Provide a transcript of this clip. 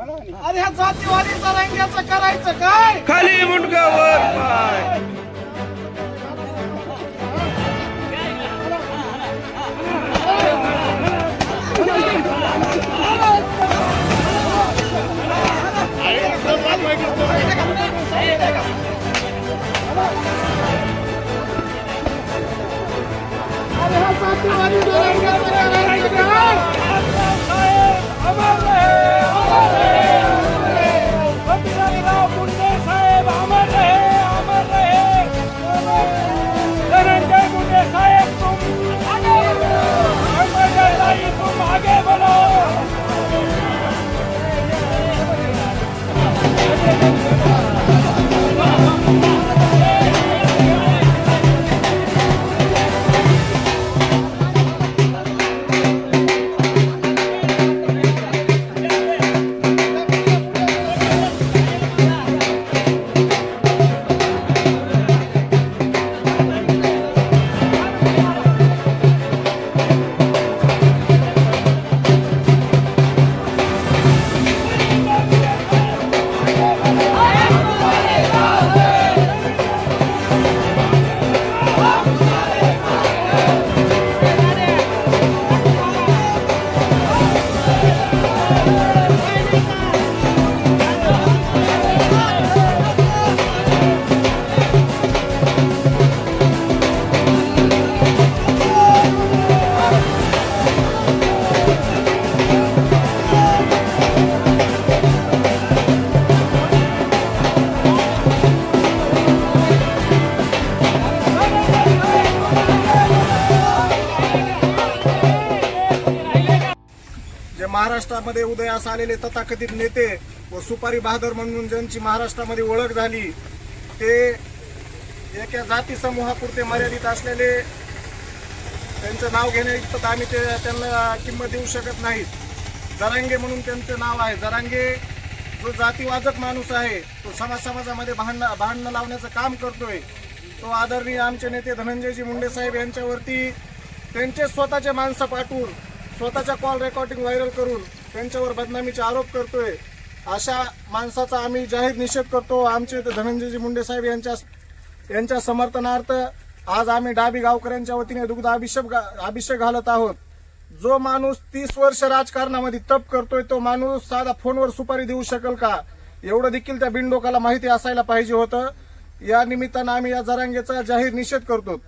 अरे ह्या जातीवादी जरांग्याचं करायचं काय? खाली मुंडका वर पाय. महाराष्ट्रामध्ये उदयास आलेले तथाकथित नेते व सुपारी बहादर म्हणून ज्यांची महाराष्ट्रामध्ये ओळख झाली, ते एका जाती समूहापुरते मर्यादित असलेले त्यांचं नाव घेण्याइतपत आम्ही त्यांना किंमत देऊ शकत नाहीत. जरांगे म्हणून त्यांचं नाव आहे. जरांगे जो जातीवाचक माणूस आहे, तो समाजामध्ये भांडणं लावण्याचं काम करतोय. तो आदरणीय आमचे नेते धनंजयजी मुंडे साहेब यांच्यावरती त्यांचे स्वतःचे माणसं पाठवून स्वतःच्या कॉल रेकॉर्डिंग व्हायरल करून त्यांच्यावर बदनामीचे आरोप करतोय. अशा माणसाचा आम्ही जाहीर निषेध करतो. आमचे धनंजयजी मुंडे साहेब यांच्या समर्थनार्थ आज आम्ही डाबी गावकऱ्यांच्या वतीने दुग्ध अभिषेक घालत आहोत. जो माणूस 30 वर्ष राजकारणामध्ये तप करतोय, तो माणूस साधा फोनवर सुपारी देऊ शकेल का? एवढं देखील त्या बिनडोकाला माहिती असायला पाहिजे होतं. या निमित्तानं आम्ही या जरांगेचा जाहीर निषेध करतो.